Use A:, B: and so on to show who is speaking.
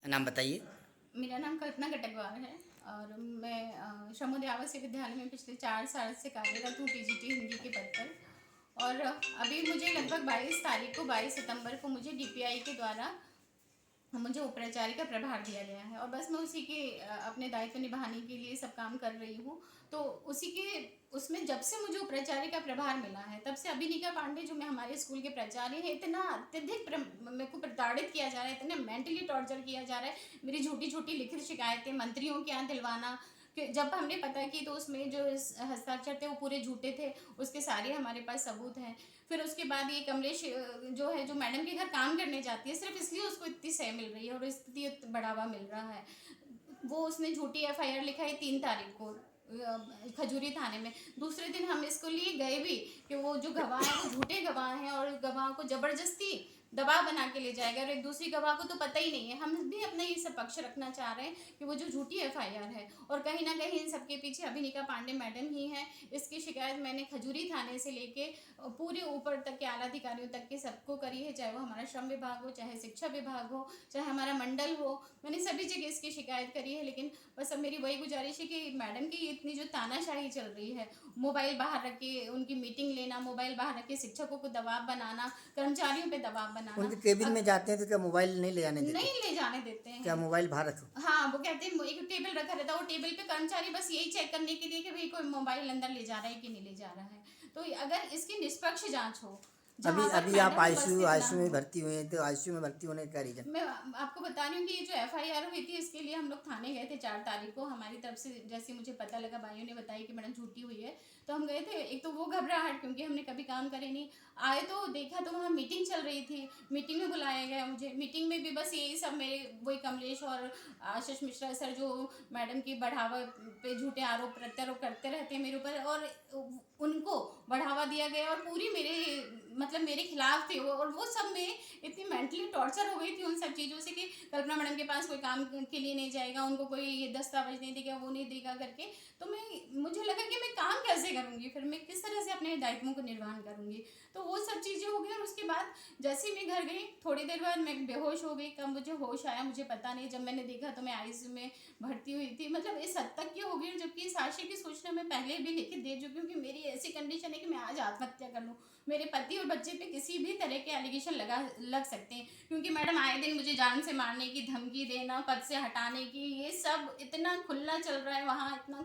A: नाम बताइए।
B: मेरा नाम कल्पना कटकवार है और मैं श्रमोदय आवासीय विद्यालय में पिछले 4 साल से कार्यरत हूँ पीजीटी हिंदी के पद पर। और अभी मुझे लगभग 22 सितंबर को मुझे डीपीआई के द्वारा मुझे उपराचार्य का प्रभार दिया गया है और बस मैं उसी के अपने दायित्व निभाने के लिए सब काम कर रही हूँ। तो उसी के उसमें जब से मुझे उपराचार्य का प्रभार मिला है तब से अभिनिका पांडे जो मैं हमारे स्कूल के प्राचार्य हैं इतना अत्यधिक मेरे को प्रताड़ित किया जा रहा है, इतना मेंटली टॉर्चर किया जा रहा है। मेरी झूठी झूठी लिखित शिकायतें मंत्रियों के यहाँ दिलवाना कि जब हमने पता की तो उसमें जो हस्ताक्षर थे वो पूरे झूठे थे, उसके सारे हमारे पास सबूत हैं। फिर उसके बाद ये कमलेश जो है जो मैडम के घर काम करने जाती है सिर्फ इसलिए उसको इतनी सह मिल रही है और इतनी बढ़ावा मिल रहा है। वो उसने झूठी एफआईआर लिखाई 3 तारीख को खजूरी थाने में। दूसरे दिन हम इसको लिए गए भी कि वो जो गवाह है वो झूठे गवाह हैं और गवाह को जबरदस्ती दबाव बना के ले जाएगा और एक दूसरी गवाह को तो पता ही नहीं है। हम भी अपना ये सब पक्ष रखना चाह रहे हैं कि वो जो झूठी एफआईआर है और कहीं ना कहीं इन सबके पीछे अभिनिका पांडे मैडम ही हैं। इसकी शिकायत मैंने खजूरी थाने से लेके पूरे ऊपर तक के आला अधिकारियों तक के सबको करी है, चाहे वो हमारा श्रम विभाग हो, चाहे शिक्षा विभाग हो, चाहे हमारा मंडल हो। मैंने सभी जगह इसकी शिकायत करी है। लेकिन बस अब मेरी वही गुजारिश है कि मैडम की इतनी जो तानाशाही चल रही है, मोबाइल बाहर रख के उनकी मीटिंग लेना, मोबाइल बाहर रख के शिक्षकों को दबाव बनाना, कर्मचारियों पे दबाव बनाना।
A: उनके केबिन में जाते हैं तो क्या मोबाइल नहीं ले जाने देते?
B: नहीं ले जाने देते हैं।
A: क्या मोबाइल बाहर रखो?
B: हाँ, वो कहते हैं एक टेबल रखा रहता है, वो टेबल पे कर्मचारी बस यही चेक करने के लिए कि भाई कोई मोबाइल अंदर ले जा रहा है कि नहीं ले जा रहा है। तो अगर इसकी निष्पक्ष जांच हो
A: अभी
B: जहाँ पर
A: अभी आप
B: मैडम
A: आईसीयू
B: उपस्थित ना
A: आईसीयू में
B: हो।
A: भर्ती हुए हैं, तो आईसीयू में भर्ती होने का रीजन?
B: मैं आपको बता रही हूँ कि ये जो एफआईआर हुई थी इसके लिए हम लोग थाने गए थे 4 तारीख को। हमारी तरफ से जैसे मुझे पता लगा, भाइयों ने बताया कि मैडम झूठी हुई है, तो हम गए थे। एक तो वो घबराहट क्योंकि हमने कभी काम करे नहीं, आए तो देखा तो वहाँ मीटिंग चल रही थी। मीटिंग में बुलाया गया मुझे, मीटिंग में भी बस यही सब मेरे वही कमलेश और आशीष मिश्रा सर जो मैडम की बढ़ावा पे झूठे आरोप प्रत्यारोप करते रहते हैं मेरे ऊपर, और उनको बढ़ावा दिया गया और पूरी मेरे मतलब मेरे खिलाफ थे वो। और वो सब में इतनी मेंटली टॉर्चर हो गई थी उन सब चीज़ों से कि कल्पना मैडम के पास कोई काम के लिए नहीं जाएगा, उनको कोई ये दस्तावेज नहीं देगा, वो नहीं देगा करके। तो मुझे लगा कि मैं काम कैसे करूँगी, फिर मैं किस तरह से अपने दायित्वों को निर्वहन करूँगी। तो वो सब चीज़ें हो गई और उसके बाद जैसे ही मैं घर गई थोड़ी देर बाद मैं बेहोश हो गई। कब मुझे होश आया मुझे पता नहीं, जब मैंने देखा तो मैं आईसीयू में भर्ती हुई थी। मतलब इस हद तक की हो गई, जबकि इस आशय की सूचना मैं पहले भी लिखित दे चुकी हूँ कि मेरी ऐसी कंडीशन है कि मैं आज आत्महत्या कर लूँ। मेरे पति और बच्चे पे किसी भी तरह के एलिगेशन लग सकते हैं क्योंकि मैडम आए दिन मुझे जान से मारने की धमकी देना, पद से हटाने की, ये सब इतना खुला चल रहा है वहाँ, इतना